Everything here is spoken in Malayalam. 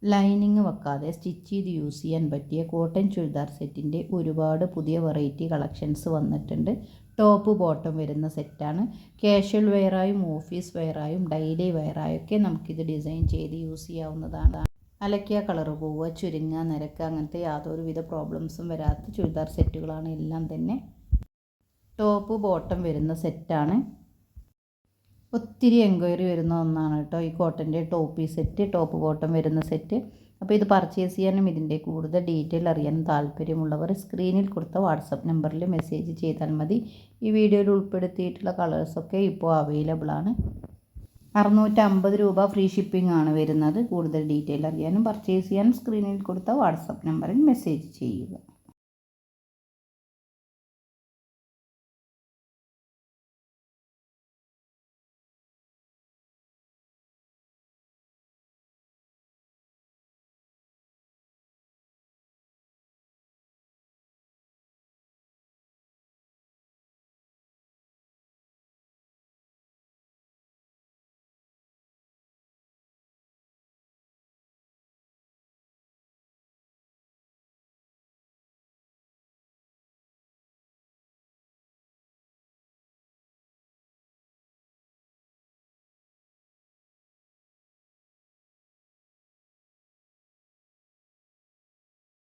ലൈനിങ് വെക്കാതെ സ്റ്റിച്ച് ചെയ്ത് യൂസ് ചെയ്യാൻ പറ്റിയ കോട്ടൺ ചുരിദാർ സെറ്റിൻ്റെ ഒരുപാട് പുതിയ വെറൈറ്റി കളക്ഷൻസ് വന്നിട്ടുണ്ട്. ടോപ്പ് ബോട്ടം വരുന്ന സെറ്റാണ്. കാഷ്വൽ വെയറായും ഓഫീസ് വെയറായും ഡെയിലി വെയറായൊക്കെ നമുക്കിത് ഡിസൈൻ ചെയ്ത് യൂസ് ചെയ്യാവുന്നതാണ്. അലക്കിയ കളർ പോവുക, ചുരുങ്ങുക, നിരക്കുക അങ്ങനത്തെ യാതൊരുവിധ പ്രോബ്ലംസും വരാത്ത ചുരിദാർ സെറ്റുകളാണ് എല്ലാം തന്നെ. ടോപ്പ് ബോട്ടം വരുന്ന സെറ്റാണ്. ഒത്തിരി എൻക്വയറി വരുന്ന ഒന്നാണ് കേട്ടോ ഈ കോട്ടൻ്റെ ടോപ്പ് സെറ്റ്, ടോപ്പ് ബോട്ടം വരുന്ന സെറ്റ്. അപ്പോൾ ഇത് പർച്ചേസ് ചെയ്യാനും ഇതിൻ്റെ കൂടുതൽ ഡീറ്റെയിൽ അറിയാനും താല്പര്യമുള്ളവർ സ്ക്രീനിൽ കൊടുത്ത വാട്സപ്പ് നമ്പറിൽ മെസ്സേജ് ചെയ്താൽ മതി. ഈ വീഡിയോയിൽ ഉൾപ്പെടുത്തിയിട്ടുള്ള കളേഴ്സൊക്കെ ഇപ്പോൾ അവൈലബിൾ ആണ്. 650 രൂപ ഫ്രീ ഷിപ്പിംഗ് ആണ് വരുന്നത്. കൂടുതൽ ഡീറ്റെയിൽ അറിയാനും പർച്ചേസ് ചെയ്യാനും സ്ക്രീനിൽ കൊടുത്ത വാട്സപ്പ് നമ്പറിൽ മെസ്സേജ് ചെയ്യുക.